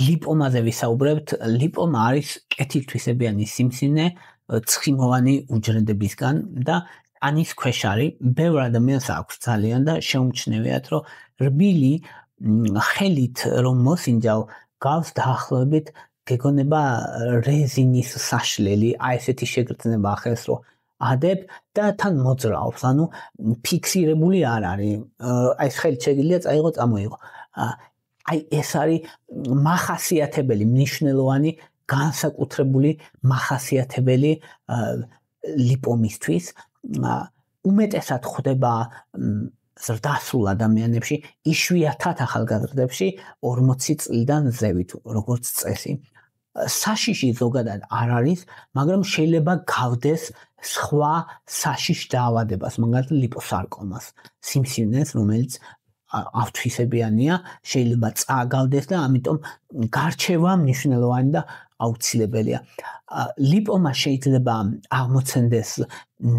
ლიპომაზე ვისაუბრებთ. ლიპომა არის კეთილთვისებიანი სიმსივნე ცხიმოვანი უჯრედებისგან და ანის ქვეშ არის. ბევრ ადამიანს აქვს ძალიან და შეუმჩნევიათ, რომ რბილი ხელით რომ მოსინჯავ, გავს დაახლოებით გეგონება რეზინის საშლელი, აი ესეთი შეგრძნება ახელს რომ ადებ და თან მოძრაობს, ანუ ფიქსირებული არ არის. აი ეს ხელით შეგიძლია წაიღო, წამოიღო. აი ეს არის მახასიათებელი, მნიშვნელოვანი, განსაკუთრებული მახასიათებელი ლიპომისთვის. უმეტესად ხდება ზრდასრულ ადამიანებში, იშვიათად ახალგაზრდებში 40 წლიდან ზევით, როგორც წესი. საშიში ზოგადად არ არის, მაგრამ შეიძლება გავდეს სხვა საშიშ დაავადებას, მაგალითად ლიპოსარკომას, სიმსივნეს, რომელიც ავთვისებიანია, შეიძლება წააგავდეს და ამიტომ გარჩევა მნიშვნელოვანი და აუცილებელია. ლიპომა შეიძლება აღმოცენდეს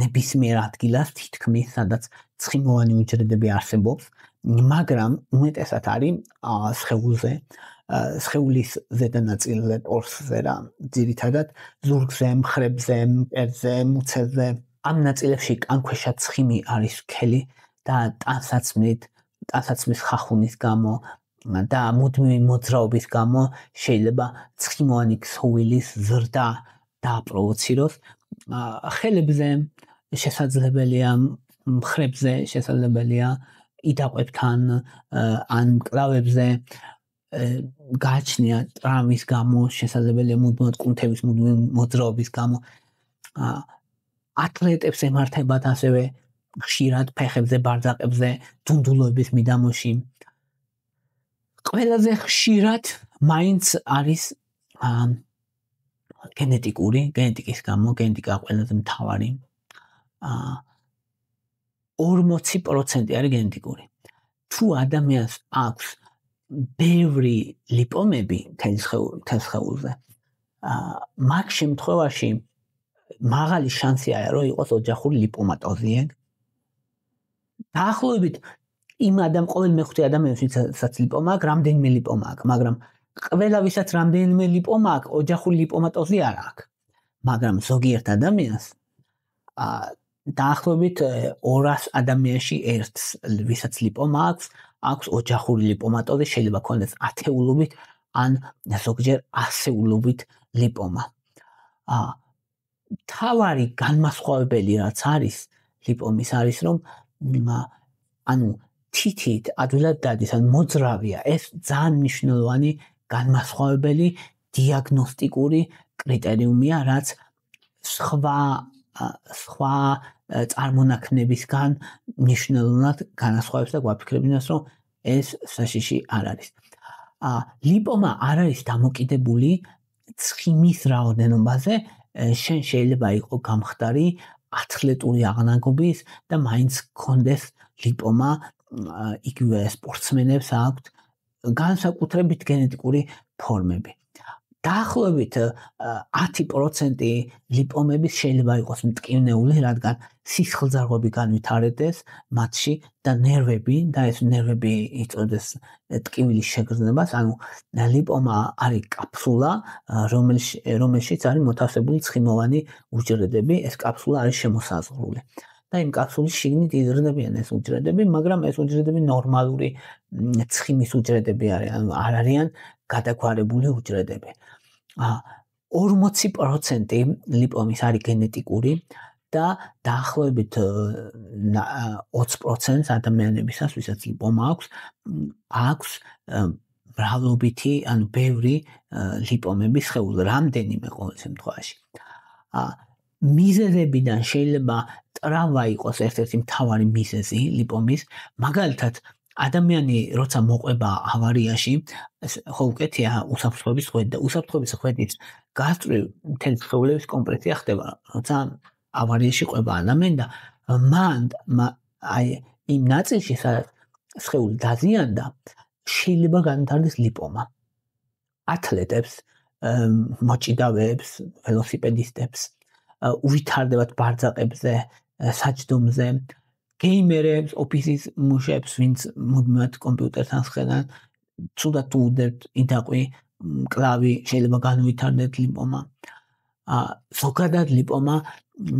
ნებისმიერ ადგილას, თითქმის, სადაც ცხიმოვანი უჯრედები არსებობს, მაგრამ უმეტესად არის სხეულზე, სხეულის ზედა ნაწილზე, ტორსზე რა, ძირითადად ზურგზე, მხრებზე, მტერზე, მუცელზე. ამ ნაწილებში კანქვეშა ცხიმი არის სქელი და ტანსაცმლის ხახუნის გამო და მუდმივი მოძრაობის გამო შეიძლება ცხიმოვანი ქსოვილის ზრდა დააპროვოციროს. ხელებზე შესაძლებელია, მხრებზე შესაძლებელია, იდაყვებთან ან მკლავებზე გააჩნია ტრავმის გამო, შესაძლებელია მუდმივად კუნთების მუდმივი მოძრაობის გამო. ათლეტებს ემართებათ ასევე ხშირად ფეხებზე, ბარძაყებზე, დუნდულოების მიდამოში. ყველაზე ხშირად მაინც არის გენეტიკის გამო, გენეტიკა ყველაზე მთავარი. 40% არის გენეტიკური. თუ ადამიანს აქვს ბევრი ლიპომები მთელ სხეულზე, მაგ შემთხვევაში მაღალი შანსია რომ იყოს ოჯახური ლიპომატოზია. დაახლოებით ყოველ მეხუთე ადამიანს ვისაც ლიპომა აქვს, რამდენიმე ლიპომა აქვს, მაგრამ ყველა ვისაც რამდენიმე ლიპომა აქვს, ოჯახური ლიპომატოზია არ აქვს. მაგრამ ზოგიერთ ადამიანს დაახლოებით 200 ადამიანში ერთს, ვისაც ლიპომა აქვს ოჯახური ლიპომატოზი, შეიძლება ქონდეს ათეულობით ან ზოგჯერ ასეულობით ლიპომა. თავარი განმასხვავებელი რაც არის ლიპომის არის რომ თითით ადვილად დადის, მოძრავია. ეს ძალიან მნიშვნელოვანი განმასხვავებელი დიაგნოსტიკური კრიტერიუმია, რაც სხვა წარმონაქმნებისგან მნიშვნელოვნად განასხვავებს და გვაფიქრებინოს, რომ ეს საშიში არ არის. ლიპომა არ არის დამოკიდებული ცხიმის რაოდენობაზე, შენ შეიძლება იყო გამხდარი ათლეტური აღნაგობის და მაინც გქონდეს ლიპომა, იგივე სპორტსმენებს აქვთ განსაკუთრებით გენეტიკური ფორმები. დაახლოებით 10% ლიპომების შეიძლება იყოს მტკივნეული, რადგან სისხლძარღვები განვითარდეს მათში და ნერვები და ეს ნერვები იწვევდეს ტკივილის შეგრძნებას, ანუ ლიპომა არის კაფსულა, რომელშიც არის მოთავსებული ცხიმოვანი უჯრედები, ეს კაფსულა არის შემოსაზღვრული. და იმ კაფსულის შიგნით იზრდებიან ეს უჯრედები, მაგრამ ეს უჯრედები ნორმალური ცხიმის უჯრედები არიან, არ არიან გადაგვარებული უჯრედები. 40% ლიპომის არის გენეტიკური და დაახლოებით 20% ადამიანებისას, ვისაც ლიპომა აქვს მრავლობითი, ანუ ბევრი ლიპომები სხეულზე, რამდენიმე ყოველ შემთხვევაში. მიზეზებიდან შეიძლება ტრავმა იყოს ერთ-ერთი მთავარი მიზეზი ლიპომის, მაგალითად ადამიანი როცა მოყვება ავარიაში, ხო უკეთია უსაფრთხოების ხვედი და უსაფრთხოების ხვედით გასწვრივ მთელი სხეულების კომპრესია ხდება, როცა ავარიაში ყვება ადამიანი და მან აი იმ ნაწილში, სადაც სხეული დაზიანდა, შეიძლება განვითარდეს ლიპომა. ათლეტებს, მოჭიდავეებს, ველოსიპედისტებს, უვითარდებათ ბარძაყებზე, საჯდომზე, გეიმერებს, ოფისის მუშებს, ვინც მუდმივად კომპიუტერთან სხდიან, ცუდად თუ უდებთ იდაყვი მკლავი შეიძლება განუვითარდეთ ლიპომა. ზოგადად ლიპომა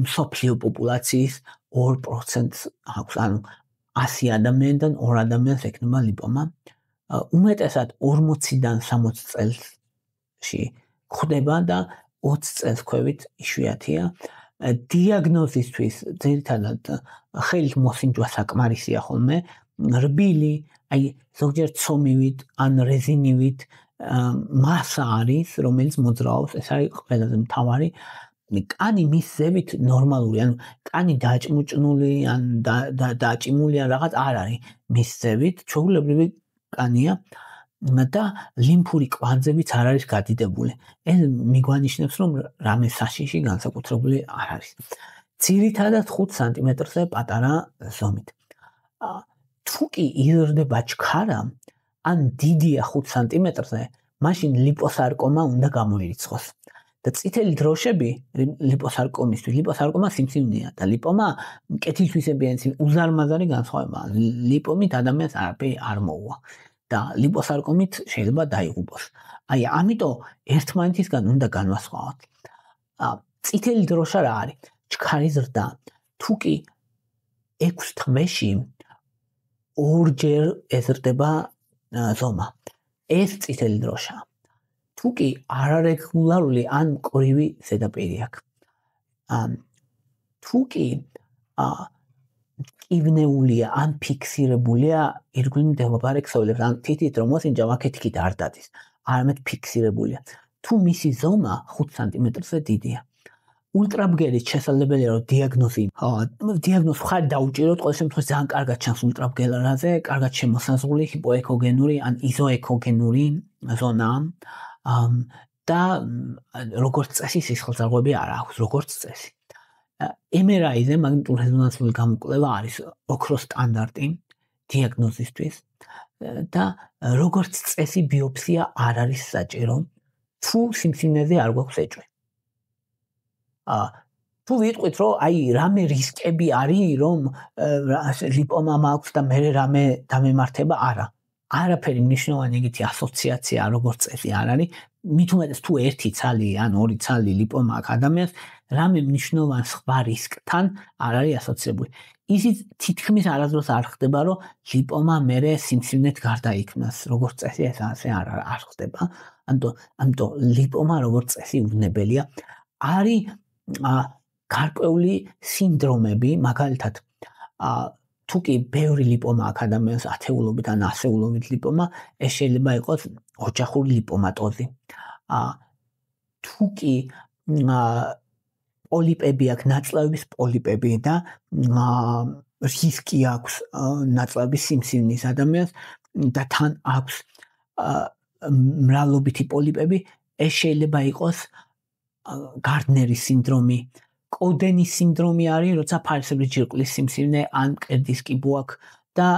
მსოფლიო პოპულაციის 2% აქვს, ანუ 100 ადამიანიდან 2 ადამიანს ექნება ლიპომა. უმეტესად 40-დან 60 წელსში გვხვდება და 20 წელს ქვევით იშვიათია. დიაგნოზისთვის ძირითადად ხელით მოსინჯვა საკმარისია ხოლმე, რბილი, აი ზოგჯერ ცომივით ან რეზინივით მასა არის, რომელიც მოძრაობს, ეს არის ყველაზე მთავარი. კანი მის ზევით ნორმალური, ანუ კანი დაჭმუჭნული ან დაჭიმული ან რაღაც არ არის მის ზევით, ჩვეულებრივი კანია და ლიმფური კვანძებიც არ არის გადიდებული. ეს მიგვანიშნებს, რომ რამე საშიში განსაკუთრებული არ არის. ძირითადად 5 სანტიმეტრზე პატარა ზომით. თუ კი იზრდება ჩქარა, ან დიდია 5 სანტიმეტრზე, მაშინ ლიპოსარკომა უნდა გამოირიცხოს. და წითელი დროშები ლიპოსარკომისთვის, ლიპოსარკომა სიმსივნეა და ლიპომა კეთილთვისებიანი უზარმაზარი განსხვავებაა. ლიპომით ადამიანს არაფერი არ მოუვა და ლიპოსარკომით შეიძლება დაიღუპოს. აი ამიტომ ერთმანეთისგან უნდა განვასხვაოთ. წითელი დროშა რა არის? ჩქარის ზრდა. თუ კი 6 თვეში 2-ჯერ ეზრდება ზომა. ეს წითელი დროშაა. თუ კი არარეგულარული ან მკვრივი ზედაპირი აქვს. თუ კი კიბნეულია ან ფიქსირებულია ირგვლივ მდებარე ქსოვილებს, ან თითით რომ მოსინჯა ვაკეთიკით არ დადის, არამედ ფიქსირებულია. თუ მისი ზომა 5 სანტიმეტრზე დიდია. ულტრაბგერით შესაძლებელია რომ დიაგნოზი ხარ დაუჭიროთ, ყოველ შემთხვევაში ძალიან კარგად ჩანს ულტრაბგერაზე, კარგად შემოსაზღვრული ჰიპოეკოგენური ან იზოეკოგენური ზონა და როგორც წესი სისხლძარღვები არ აქვს, როგორც წესი. MRI-ზე მაგნიტური რეზონანსული გამოკვლევა არის ოქროს სტანდარტი დიაგნოზისთვის და როგორც წესი ბიოპსია არ არის საჭირო, თუ სიმსივნეზე არ გვაქვს ეჭვი. თუ ვიტყვით, რომ აი რამე რისკები არის, რომ ლიპომა მაქვს და მე რამე დამემართება, არა. არაფერი მნიშვნელოვანი ეგეთი ასოციაცია როგორც წესი არ არის. მით უმეტეს თუ 1 ცალი ან 2 ცალი ლიპომა აქვს ადამიანს, რამე მნიშვნელოვან სხვა რისკთან არ არის ასოცირებული. ისიც თითქმის არასდროს არ ხდება, რომ ლიპომა მერე სიმსივნეთ გარდაიქმნას, როგორც წესი ეს ასე არ ხდება. ამიტომ ლიპომა როგორც წესი უვნებელია. არის გარკვეული სინდრომები, მაგალითად, თუ კი ბევრი ლიპომა აქვს ადამიანს, ათეულობით ან ასეულობით ლიპომა, ეს შეიძლება იყოს ოჯახური ლიპომატოზი. თუ კი პოლიპები აქვს, ნაწლავების პოლიპები და რისკი აქვს ნაწლავების სიმსივნის ადამიანს და თან აქვს მრავლობითი პოლიპები, ეს შეიძლება იყოს გარდნერის სინდრომი, კოდენის სინდრომი არის, როცა ფარისებრი ჯირკვლის სიმსივნე ან მკერდის კიბო აქვს და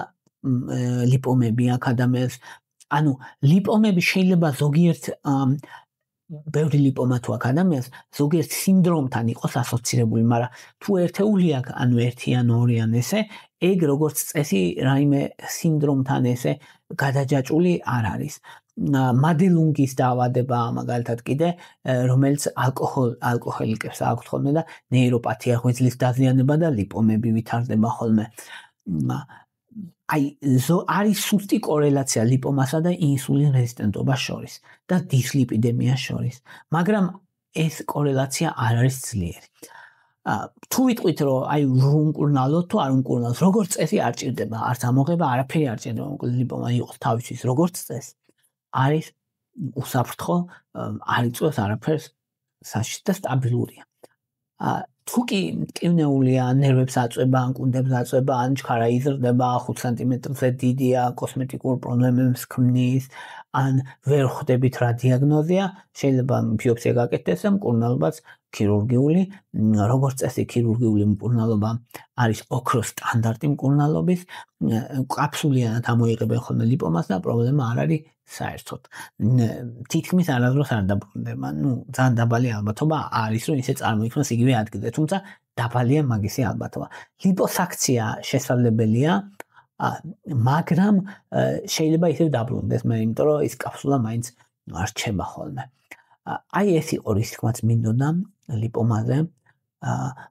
ლიპომები აქვს ადამიანს. ანუ ლიპომები შეიძლება ზოგიერთ ბევრი ლიპომა თუ აქვს ადამიანს, ზოგიერთ სინდრომთან იყოს ასოცირებული, მაგრამ თუ ერთეული აქვს, ანუ 1 ან 2 ან ესე, ეგ როგორც წესი რაიმე სინდრომთან ესე გადაჯაჭვული არ არის. მადელუნგის დაავადება მაგალითად კიდე, რომელიც ალკოჰოლიკებს აქვს ხოლმე და ნეიროპათია, ღვიძლის დაზიანება და ლიპომები ვითარდება ხოლმე. აი არის სუსტი კორელაცია ლიპომასა და ინსულინ რეზისტენტობას შორის და დისლიპიდემიას შორის, მაგრამ ეს კორელაცია არ არის ძლიერი. თუ ვიტყვით, რომ აი უმკურნალოდ თუ არ უმკურნალოდ, როგორც წესი არ ჭირდება, არც ამოღება, არაფერი არ ჭირდება, ლიპომა იყოს თავისთვის, როგორც წესი. არის უსაფრთხო, არ იწვევს არაფერს საშიშ და სტაბილურია. თუ კი მტკივნეულია, ნერვებს აწვება, ან კუნდებს აწვება, ან ჩქარა იზრდება, 5 სანტიმეტრზე დიდია, კოსმეტიკურ პრობლემებს ქმნის, ან ვერ ხვდებით რა დიაგნოზია, შეიძლება ბიოპსია გაკეთდეს და მკურნალობაც ქირურგიული, როგორც წესი ქირურგიული მკურნალობა არის ოქროს სტანდარტი მკურნალობის, კაფსულიანად ამოიღებენ ხოლმე ლიპომას და პრობლემა არ არის საერთოდ. თითქმის არასდროს არ დაბრუნდება, ძალიან დაბალი ალბათობა არის, რომ ისე წარმოიქმნას იგივე ადგილზე, თუმცა დაბალია მაგისი ალბათობა. ლიპოსაქცია შესაძლებელია, მაგრამ შეიძლება ისევ დაბრუნდეს, იმიტომ რომ ის კაფსულა მაინც რჩება ხოლმე. აი ეს იყო რის თქმაც მინდოდა ლიპომაზე.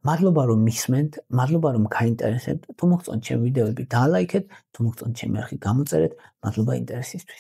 მადლობა რომ მისმენთ, მადლობა რომ გაინტერესებთ. თუ მოგწონთ ჩემი ვიდეოები, დალაიქეთ, თუ მოგწონთ ჩემი არხი, გამოწერეთ. მადლობა ინტერესისთვის.